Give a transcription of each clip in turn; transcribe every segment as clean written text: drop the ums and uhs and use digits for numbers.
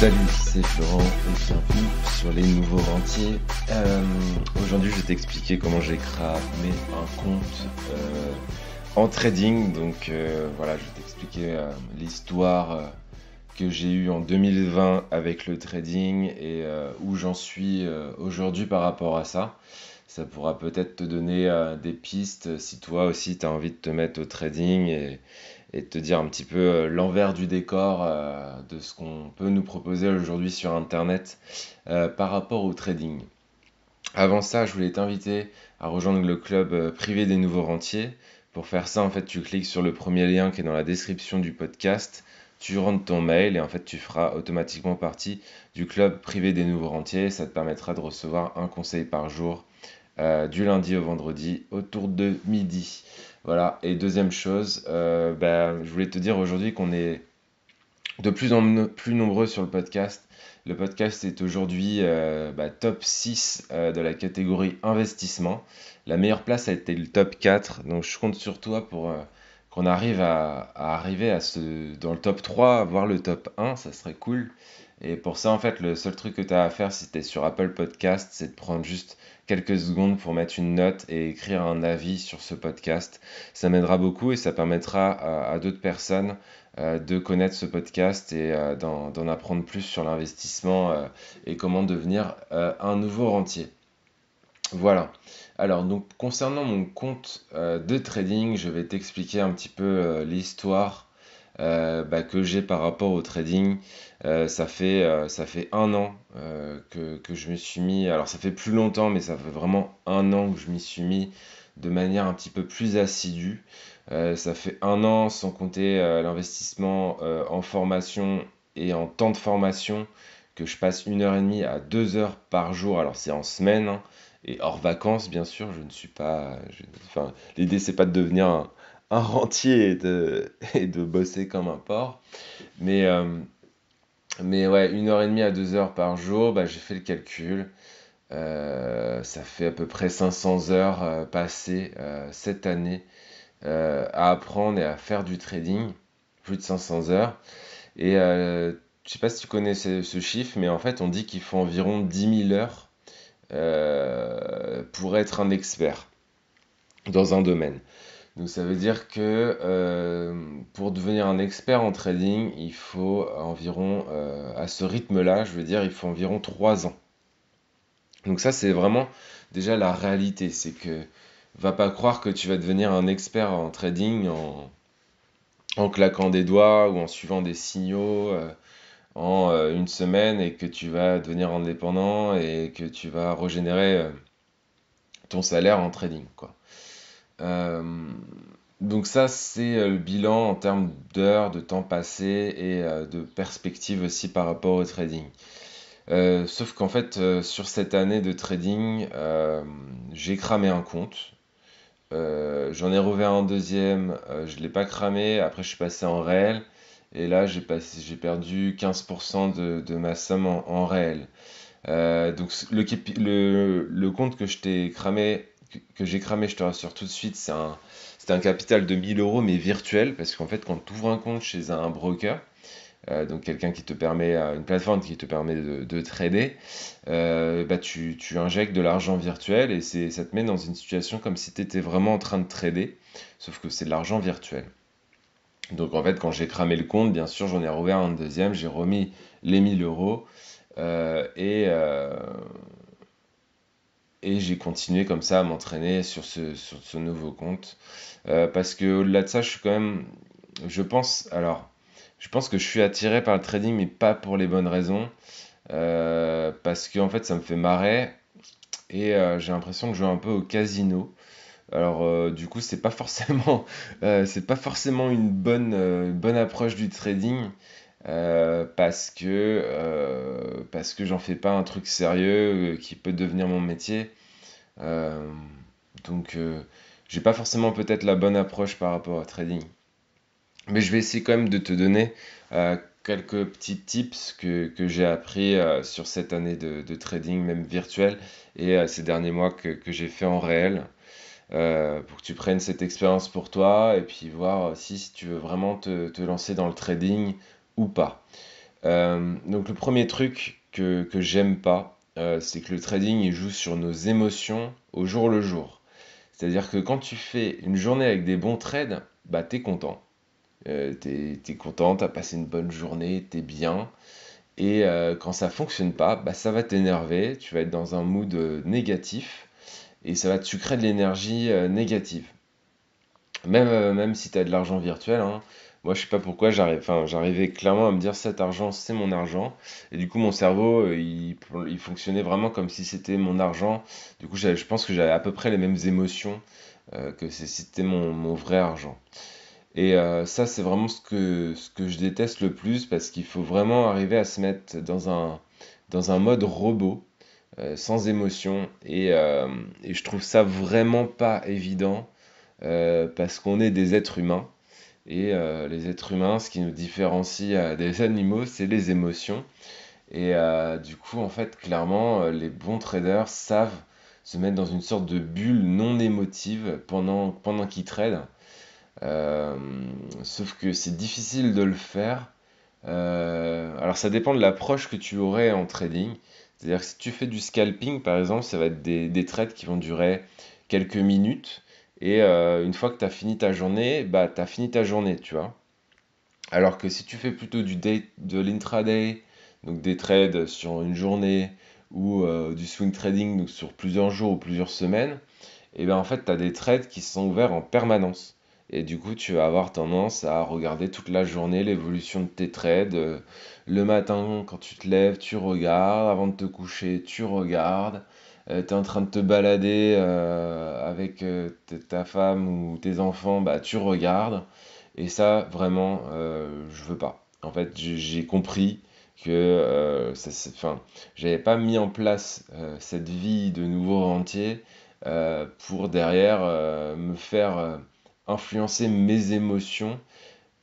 Salut, c'est Florent et bienvenue sur les nouveaux rentiers. Aujourd'hui, je vais t'expliquer comment j'ai cramé un compte en trading. Donc voilà, je vais t'expliquer l'histoire que j'ai eue en 2020 avec le trading et où j'en suis aujourd'hui par rapport à ça. Ça pourra peut-être te donner des pistes si toi aussi tu as envie de te mettre au trading et de te dire un petit peu l'envers du décor de ce qu'on peut nous proposer aujourd'hui sur Internet par rapport au trading. Avant ça, je voulais t'inviter à rejoindre le club privé des nouveaux rentiers. Pour faire ça, en fait, tu cliques sur le premier lien qui est dans la description du podcast, tu rentres ton mail et en fait, tu feras automatiquement partie du club privé des nouveaux rentiers. Ça te permettra de recevoir un conseil par jour du lundi au vendredi autour de midi. Voilà. Et deuxième chose, je voulais te dire aujourd'hui qu'on est de plus en plus nombreux sur le podcast. Le podcast est aujourd'hui top 6 de la catégorie investissement. La meilleure place a été le top 4. Donc je compte sur toi pour qu'on arrive à arriver dans le top 3, voire le top 1. Ça serait cool. Et pour ça, en fait, le seul truc que tu as à faire si tu es sur Apple Podcast, c'est de prendre juste quelques secondes pour mettre une note et écrire un avis sur ce podcast. Ça m'aidera beaucoup et ça permettra à d'autres personnes de connaître ce podcast et d'en apprendre plus sur l'investissement et comment devenir un nouveau rentier. Voilà. Alors, donc, concernant mon compte de trading, je vais t'expliquer un petit peu l'histoire que j'ai par rapport au trading. Ça fait un an que je me suis mis. Alors, ça fait plus longtemps, mais ça fait vraiment un an que je m'y suis mis de manière un petit peu plus assidue. Ça fait un an, sans compter l'investissement en formation et en temps de formation, que je passe 1h30 à 2 heures par jour. Alors, c'est en semaine, hein, et hors vacances, bien sûr. Je ne suis pas. Enfin, l'idée, c'est pas de devenir un rentier et de bosser comme un porc. Mais, euh, mais ouais, 1h30 à 2 heures par jour, j'ai fait le calcul. Ça fait à peu près 500 heures passées cette année à apprendre et à faire du trading. Plus de 500 heures. Et je sais pas si tu connais ce chiffre, mais en fait, on dit qu'il faut environ 10 000 heures pour être un expert dans un domaine. Donc ça veut dire que pour devenir un expert en trading, il faut environ, à ce rythme-là, je veux dire, il faut environ 3 ans. Donc ça, c'est vraiment déjà la réalité. C'est que va pas croire que tu vas devenir un expert en trading en claquant des doigts ou en suivant des signaux en une semaine et que tu vas devenir indépendant et que tu vas régénérer ton salaire en trading, quoi. Euh, donc ça, c'est le bilan en termes d'heures, de temps passé et de perspective aussi par rapport au trading. Sauf qu'en fait, sur cette année de trading, j'ai cramé un compte. J'en ai rouvert un deuxième, je ne l'ai pas cramé. Après, je suis passé en réel. Et là, j'ai perdu 15% de ma somme en réel. Donc le compte que je t'ai cramé, que j'ai cramé, je te rassure tout de suite, c'est un capital de 1000 euros, mais virtuel, parce qu'en fait, quand tu ouvres un compte chez un broker, donc quelqu'un qui te permet, une plateforme qui te permet de trader, tu injectes de l'argent virtuel et ça te met dans une situation comme si tu étais vraiment en train de trader, sauf que c'est de l'argent virtuel. Donc en fait, quand j'ai cramé le compte, bien sûr, j'en ai rouvert un deuxième, j'ai remis les 1000 euros et j'ai continué comme ça à m'entraîner sur ce nouveau compte. Parce que au-delà de ça, je pense que je suis attiré par le trading, mais pas pour les bonnes raisons. Parce que en fait, ça me fait marrer et j'ai l'impression de jouer un peu au casino. Alors du coup, c'est pas forcément une bonne approche du trading parce que j'en fais pas un truc sérieux qui peut devenir mon métier. Euh, donc j'ai pas forcément peut-être la bonne approche par rapport au trading. Mais je vais essayer quand même de te donner quelques petits tips que j'ai appris sur cette année de trading, même virtuel, et ces derniers mois que j'ai fait en réel, pour que tu prennes cette expérience pour toi et puis voir si tu veux vraiment te lancer dans le trading ou pas. Donc le premier truc que j'aime pas, c'est que le trading il joue sur nos émotions au jour le jour. C'est-à-dire que quand tu fais une journée avec des bons trades, bah t'es content. T'es content, t'as passé une bonne journée, t'es bien. Et quand ça fonctionne pas, bah ça va t'énerver, tu vas être dans un mood négatif et ça va te sucrer de l'énergie négative. Même si tu as de l'argent virtuel, hein, moi je sais pas pourquoi j'arrivais clairement à me dire cet argent c'est mon argent. Et du coup mon cerveau il fonctionnait vraiment comme si c'était mon argent. Du coup je pense que j'avais à peu près les mêmes émotions que si c'était mon vrai argent. Et ça c'est vraiment ce que je déteste le plus parce qu'il faut vraiment arriver à se mettre dans un mode robot sans émotion. Et je trouve ça vraiment pas évident parce qu'on est des êtres humains. Et les êtres humains, ce qui nous différencie des animaux, c'est les émotions. Et du coup, en fait, clairement, les bons traders savent se mettre dans une sorte de bulle non émotive pendant qu'ils tradent. Euh, Sauf que c'est difficile de le faire. Alors ça dépend de l'approche que tu aurais en trading. C'est-à-dire que si tu fais du scalping, par exemple, ça va être des trades qui vont durer quelques minutes. Et une fois que tu as fini ta journée, bah tu as fini ta journée, tu vois. Alors que si tu fais plutôt de l'intraday, donc des trades sur une journée, ou du swing trading, donc sur plusieurs jours ou plusieurs semaines, et bien en fait, tu as des trades qui sont ouverts en permanence. Et du coup, tu vas avoir tendance à regarder toute la journée l'évolution de tes trades. Le matin, quand tu te lèves, tu regardes. Avant de te coucher, tu regardes. Tu es en train de te balader avec ta femme ou tes enfants, bah, tu regardes. Et ça, vraiment, je veux pas. En fait, j'ai compris que enfin, j'avais pas mis en place cette vie de nouveau rentier pour derrière me faire influencer mes émotions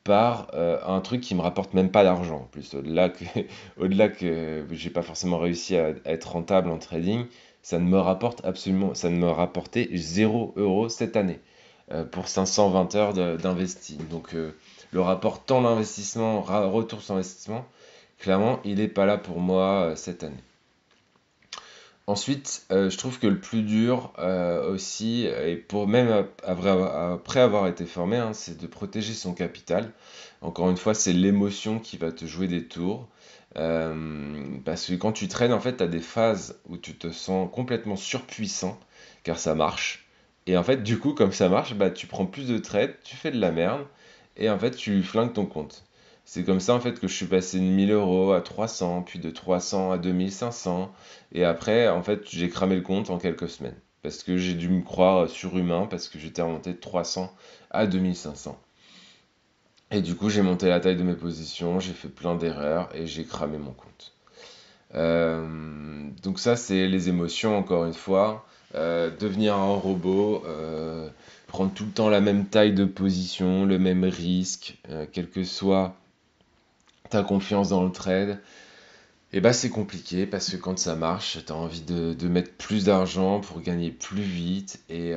par un truc qui me rapporte même pas d'argent. En plus, au-delà que j'ai pas forcément réussi à être rentable en trading, ça ne me rapportait 0 € cette année pour 520 heures d'investi. Donc le rapport temps d'investissement, retour sur investissement, clairement, il n'est pas là pour moi cette année. Ensuite, je trouve que le plus dur aussi, et pour même après avoir été formé, hein, c'est de protéger son capital. Encore une fois, c'est l'émotion qui va te jouer des tours. Parce que quand tu traînes, en fait, tu as des phases où tu te sens complètement surpuissant, car ça marche. Et en fait, du coup, comme ça marche, bah, tu prends plus de trades, tu fais de la merde, et en fait, tu flingues ton compte. C'est comme ça, en fait, que je suis passé de 1 000 € à 300, puis de 300 à 2 500. Et après, en fait, j'ai cramé le compte en quelques semaines. Parce que j'ai dû me croire surhumain, parce que j'étais remonté de 300 à 2 500. Et du coup, j'ai monté la taille de mes positions, j'ai fait plein d'erreurs et j'ai cramé mon compte. Donc ça, c'est les émotions, encore une fois. Devenir un robot, prendre tout le temps la même taille de position, le même risque, quelle que soit ta confiance dans le trade. Et bah c'est compliqué parce que quand ça marche, tu as envie de mettre plus d'argent pour gagner plus vite et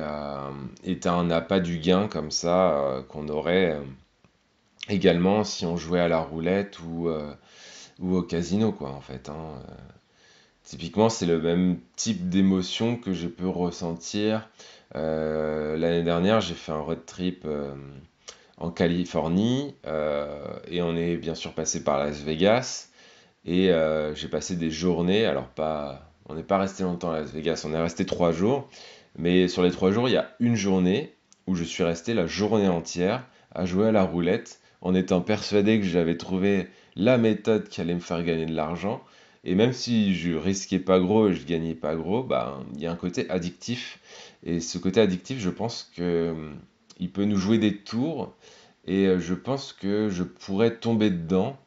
tu as un appât du gain comme ça qu'on aurait également si on jouait à la roulette ou au casino quoi en fait, hein. Typiquement c'est le même type d'émotion que je peux ressentir. L'année dernière j'ai fait un road trip en Californie et on est bien sûr passé par Las Vegas. Et j'ai passé des journées, alors pas, on n'est pas resté longtemps à Las Vegas, on est resté 3 jours, mais sur les 3 jours, il y a une journée où je suis resté la journée entière à jouer à la roulette en étant persuadé que j'avais trouvé la méthode qui allait me faire gagner de l'argent. Et même si je risquais pas gros et je gagnais pas gros, bah, il y a un côté addictif. Et ce côté addictif, je pense que il peut nous jouer des tours et je pense que je pourrais tomber dedans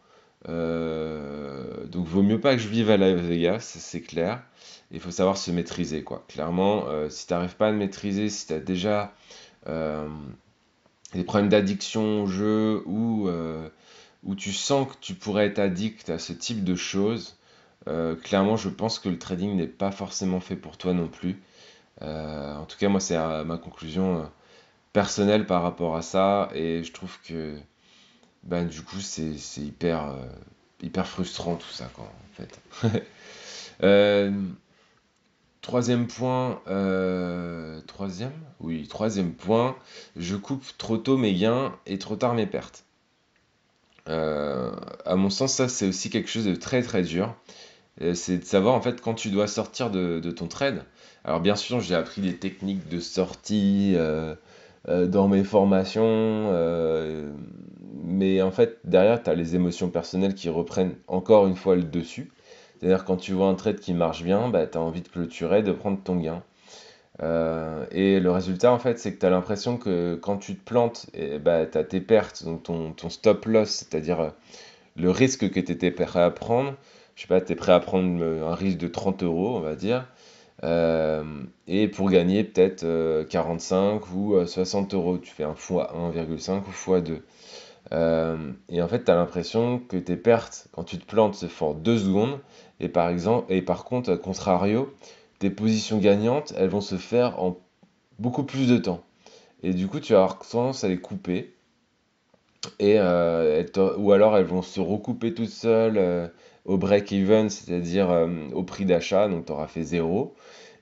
donc vaut mieux pas que je vive à Las Vegas, ça, c'est clair. Il faut savoir se maîtriser, quoi. Clairement, si tu n'arrives pas à te maîtriser, si tu as déjà euh, des problèmes d'addiction au jeu ou tu sens que tu pourrais être addict à ce type de choses, clairement, je pense que le trading n'est pas forcément fait pour toi non plus. En tout cas, moi, c'est ma conclusion personnelle par rapport à ça et je trouve que ben, du coup, c'est hyper hyper frustrant tout ça, quoi, en fait. Euh, troisième point, troisième? Oui, troisième point, je coupe trop tôt mes gains et trop tard mes pertes. Euh, à mon sens, ça c'est aussi quelque chose de très très dur. C'est de savoir en fait quand tu dois sortir de ton trade. Alors bien sûr, j'ai appris des techniques de sortie dans mes formations, mais en fait derrière, tu as les émotions personnelles qui reprennent encore une fois le dessus. C'est-à-dire quand tu vois un trade qui marche bien, bah, tu as envie de clôturer, de prendre ton gain. Et le résultat, en fait, c'est que tu as l'impression que quand tu te plantes, bah, tu as tes pertes, donc ton stop loss, c'est-à-dire le risque que tu étais prêt à prendre. Je sais pas, tu es prêt à prendre un risque de 30 euros, on va dire, euh, et pour gagner peut-être 45 ou 60 euros, tu fais un fois 1,5 ou fois 2. Et en fait, tu as l'impression que tes pertes, quand tu te plantes, se font en 2 secondes, et par contre, à contrario, tes positions gagnantes, elles vont se faire en beaucoup plus de temps. Et du coup, tu vas avoir tendance à les couper, ou alors elles vont se recouper toutes seules au break-even, c'est-à-dire au prix d'achat, donc tu auras fait zéro.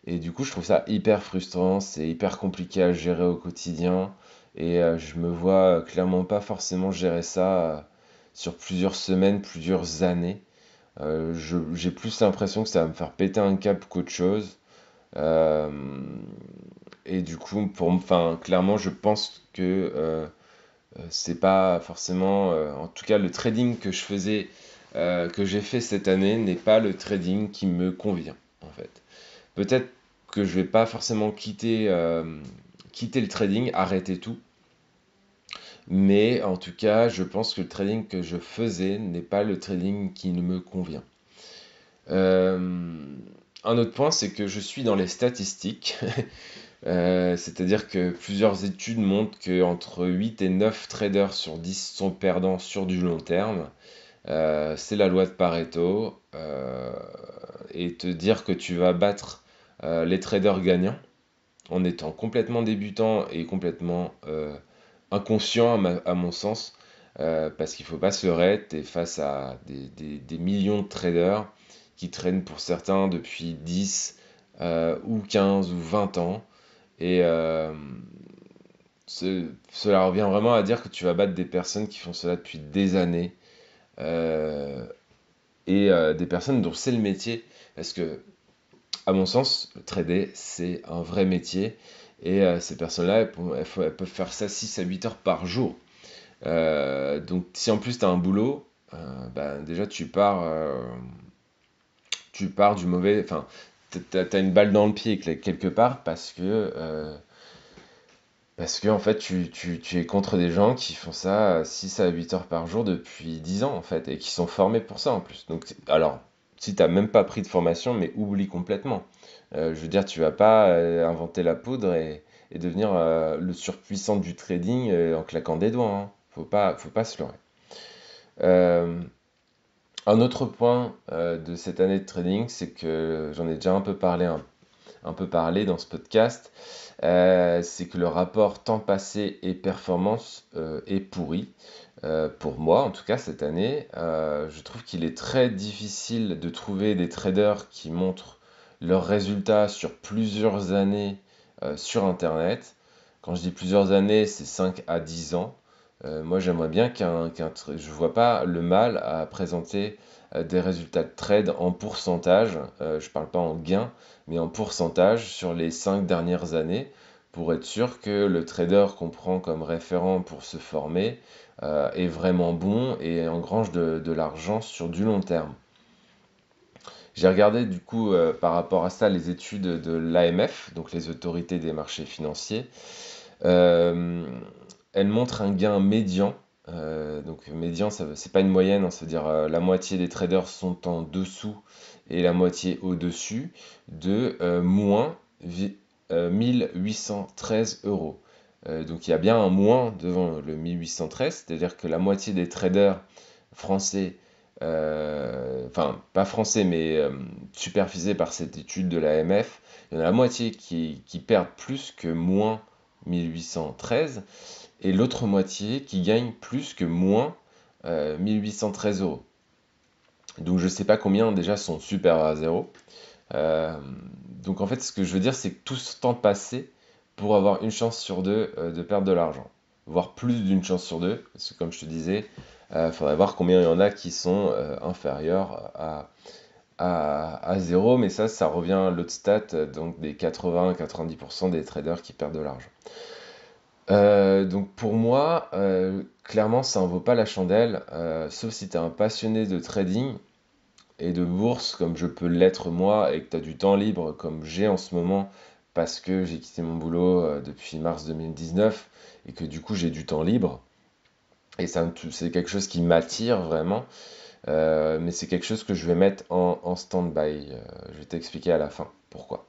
Et du coup, je trouve ça hyper frustrant, c'est hyper compliqué à gérer au quotidien, et je me vois clairement pas forcément gérer ça sur plusieurs semaines, plusieurs années. J'ai plus l'impression que ça va me faire péter un câble qu'autre chose. Euh, et du coup, enfin, clairement, je pense que c'est pas forcément, en tout cas, le trading que je faisais, que j'ai fait cette année n'est pas le trading qui me convient, en fait. Peut-être que je vais pas forcément quitter le trading, arrêter tout, mais en tout cas, je pense que le trading que je faisais n'est pas le trading qui me convient. Euh, un autre point, c'est que je suis dans les statistiques. C'est-à-dire que plusieurs études montrent que entre 8 et 9 traders sur 10 sont perdants sur du long terme. C'est la loi de Pareto. Et te dire que tu vas battre les traders gagnants en étant complètement débutant et complètement inconscient à mon sens, parce qu'il ne faut pas se leurrer, tu es face à des millions de traders qui traînent pour certains depuis 10 ou 15 ou 20 ans. Et cela revient vraiment à dire que tu vas battre des personnes qui font cela depuis des années, euh, et des personnes dont c'est le métier. Parce que, à mon sens, le trader, c'est un vrai métier. Et ces personnes-là, elles peuvent faire ça 6 à 8 heures par jour. Donc, si en plus tu as un boulot, ben, déjà tu pars du mauvais. Enfin, t'as une balle dans le pied quelque part parce que en fait, tu es contre des gens qui font ça 6 à 8 heures par jour depuis 10 ans, en fait, et qui sont formés pour ça en plus. Donc, alors, si tu n'as même pas pris de formation, mais oublie complètement. Je veux dire, tu vas pas inventer la poudre et devenir le surpuissant du trading en claquant des doigts, hein. Faut pas se leurrer. Euh, un autre point de cette année de trading, c'est que j'en ai déjà un peu parlé dans ce podcast, c'est que le rapport temps passé et performance est pourri. Pour moi, en tout cas cette année, je trouve qu'il est très difficile de trouver des traders qui montrent leurs résultats sur plusieurs années sur Internet. Quand je dis plusieurs années, c'est 5 à 10 ans. Moi, j'aimerais bien je vois pas le mal à présenter des résultats de trade en pourcentage. Je parle pas en gain, mais en pourcentage sur les 5 dernières années pour être sûr que le trader qu'on prend comme référent pour se former est vraiment bon et engrange de l'argent sur du long terme. J'ai regardé du coup par rapport à ça les études de l'AMF, donc les autorités des marchés financiers. Euh, Elles montrent un gain médian. Donc médian, c'est pas une moyenne, hein, ça veut dire la moitié des traders sont en dessous et la moitié au-dessus de moins 1813 euros. Donc il y a bien un moins devant le 1813, c'est-à-dire que la moitié des traders français, enfin pas français mais supervisés par cette étude de l'AMF, il y en a la moitié qui perdent plus que moins 1813 et l'autre moitié qui gagne plus que moins 1813 euros. Donc je sais pas combien déjà sont supérieurs à zéro. Euh, donc en fait, ce que je veux dire, c'est que tout ce temps passé pour avoir une chance sur deux de perdre de l'argent, voire plus d'une chance sur deux, parce que comme je te disais, il faudrait voir combien il y en a qui sont inférieurs à zéro, mais ça revient à l'autre stat, donc des 80-90% des traders qui perdent de l'argent. Donc pour moi, clairement, ça en vaut pas la chandelle, sauf si tu es un passionné de trading et de bourse, comme je peux l'être moi, et que tu as du temps libre, comme j'ai en ce moment, parce que j'ai quitté mon boulot depuis mars 2019, et que du coup j'ai du temps libre, et c'est quelque chose qui m'attire vraiment, mais c'est quelque chose que je vais mettre en stand-by. Je vais t'expliquer à la fin pourquoi.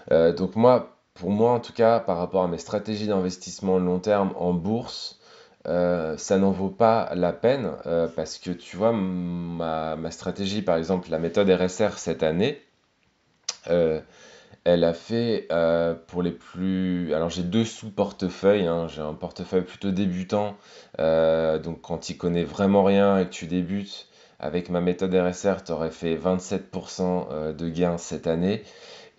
Donc moi, pour moi en tout cas, par rapport à mes stratégies d'investissement long terme en bourse, ça n'en vaut pas la peine parce que tu vois, ma stratégie, par exemple, la méthode RSR cette année, euh, elle a fait pour les plus... Alors j'ai deux sous-portefeuilles, hein. J'ai un portefeuille plutôt débutant, donc quand tu connais vraiment rien et que tu débutes, avec ma méthode RSR, tu aurais fait 27% de gains cette année.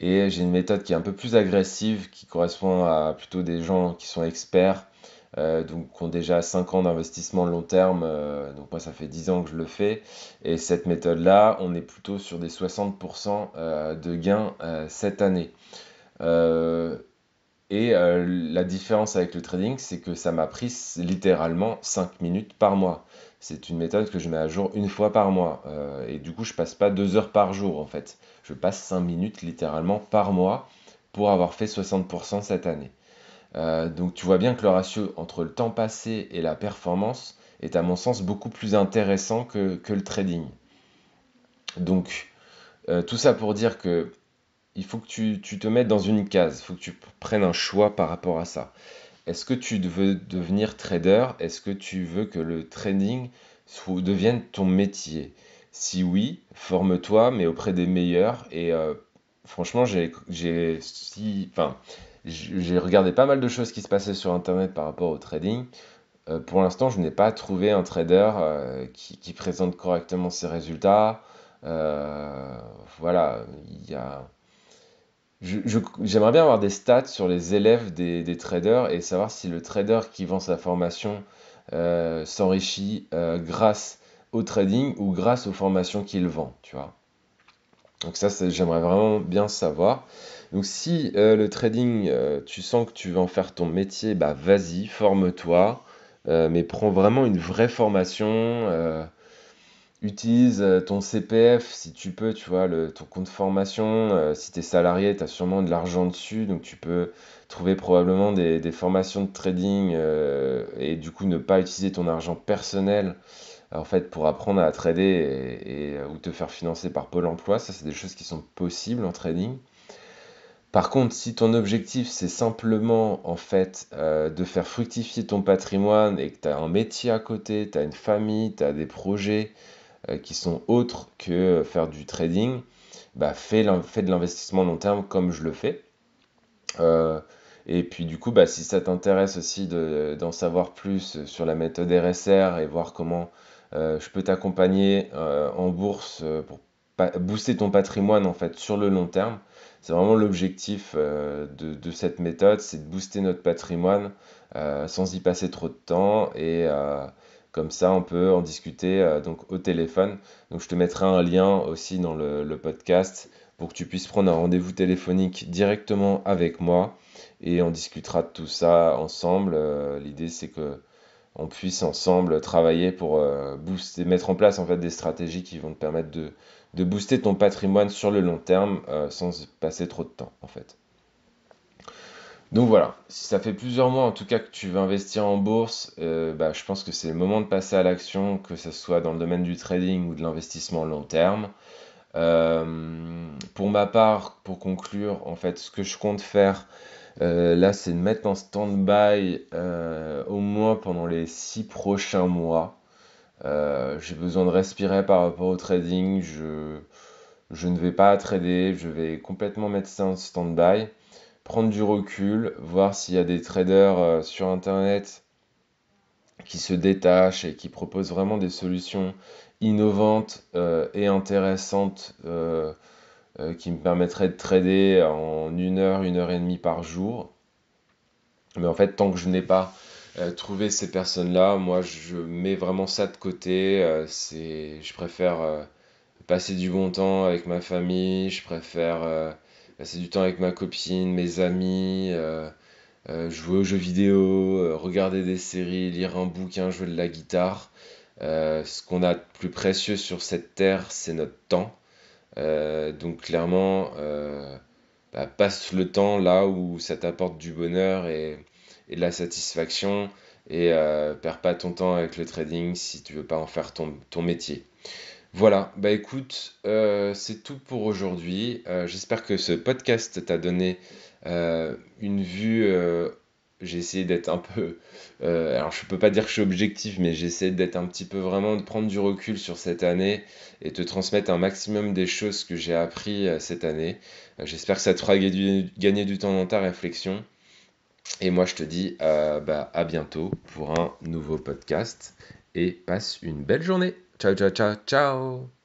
Et j'ai une méthode qui est un peu plus agressive, qui correspond à plutôt des gens qui sont experts, donc qui ont déjà 5 ans d'investissement long terme. Donc moi, ça fait 10 ans que je le fais. Et cette méthode-là, on est plutôt sur des 60% de gains cette année. Euh, la différence avec le trading, c'est que ça m'a pris littéralement 5 minutes par mois. C'est une méthode que je mets à jour une fois par mois. Et du coup, je passe pas 2 heures par jour en fait. Je passe 5 minutes littéralement par mois pour avoir fait 60% cette année. Donc tu vois bien que le ratio entre le temps passé et la performance est à mon sens beaucoup plus intéressant que le trading. Donc tout ça pour dire que il faut que tu te mettes dans une case, il faut que tu prennes un choix par rapport à ça. Est-ce que tu veux devenir trader? Est-ce que tu veux que le trading devienne ton métier? Si oui, forme-toi, mais auprès des meilleurs. Et franchement, j'ai regardé pas mal de choses qui se passaient sur Internet par rapport au trading. Pour l'instant, je n'ai pas trouvé un trader qui présente correctement ses résultats. Euh, voilà, il y a j'aimerais bien avoir des stats sur les élèves des traders et savoir si le trader qui vend sa formation s'enrichit grâce au trading ou grâce aux formations qu'il vend, tu vois. Donc ça, j'aimerais vraiment bien savoir. Donc si le trading, tu sens que tu veux en faire ton métier, bah vas-y, forme-toi, mais prends vraiment une vraie formation. Utilise ton CPF si tu peux, tu vois, ton compte formation. Si tu es salarié, tu as sûrement de l'argent dessus, donc tu peux trouver probablement des formations de trading et du coup ne pas utiliser ton argent personnel en fait pour apprendre à trader ou te faire financer par Pôle emploi. Ça, c'est des choses qui sont possibles en trading. Par contre, si ton objectif c'est simplement en fait de faire fructifier ton patrimoine et que tu as un métier à côté, tu as une famille, tu as des projets, qui sont autres que faire du trading, bah fais de l'investissement long terme comme je le fais. Euh, et puis du coup, bah, si ça t'intéresse aussi d'en savoir plus sur la méthode RSR et voir comment je peux t'accompagner en bourse pour booster ton patrimoine en fait sur le long terme, c'est vraiment l'objectif de cette méthode, c'est de booster notre patrimoine sans y passer trop de temps et comme ça on peut en discuter donc au téléphone. Donc je te mettrai un lien aussi dans le podcast pour que tu puisses prendre un rendez-vous téléphonique directement avec moi et on discutera de tout ça ensemble. L'idée c'est que on puisse ensemble travailler pour booster, mettre en place en fait des stratégies qui vont te permettre de booster ton patrimoine sur le long terme sans passer trop de temps en fait. Donc voilà, si ça fait plusieurs mois en tout cas que tu veux investir en bourse, bah, je pense que c'est le moment de passer à l'action, que ce soit dans le domaine du trading ou de l'investissement long terme. Pour ma part, pour conclure, en fait, ce que je compte faire là, c'est de mettre en stand-by au moins pendant les 6 prochains mois. J'ai besoin de respirer par rapport au trading. Je ne vais pas trader, je vais complètement mettre ça en stand-by, prendre du recul, voir s'il y a des traders sur Internet qui se détache et qui propose vraiment des solutions innovantes et intéressantes qui me permettraient de trader en 1 heure et demie par jour. Mais en fait, tant que je n'ai pas trouvé ces personnes-là, moi je mets vraiment ça de côté. Je préfère passer du bon temps avec ma famille, je préfère passer du temps avec ma copine, mes amis, jouer aux jeux vidéo, regarder des séries, lire un bouquin, jouer de la guitare. Ce qu'on a de plus précieux sur cette terre, c'est notre temps. Donc clairement, passe le temps là où ça t'apporte du bonheur et de la satisfaction et perds pas ton temps avec le trading si tu veux pas en faire ton métier. Voilà, bah écoute, c'est tout pour aujourd'hui. J'espère que ce podcast t'a donné une vue. J'ai essayé d'être un peu. Alors, je peux pas dire que je suis objectif, mais j'ai essayé d'être un petit peu vraiment, de prendre du recul sur cette année et te transmettre un maximum des choses que j'ai appris cette année. J'espère que ça te fera gagner du temps dans ta réflexion. Et moi, je te dis à bientôt pour un nouveau podcast et passe une belle journée. Ciao, ciao, ciao, ciao!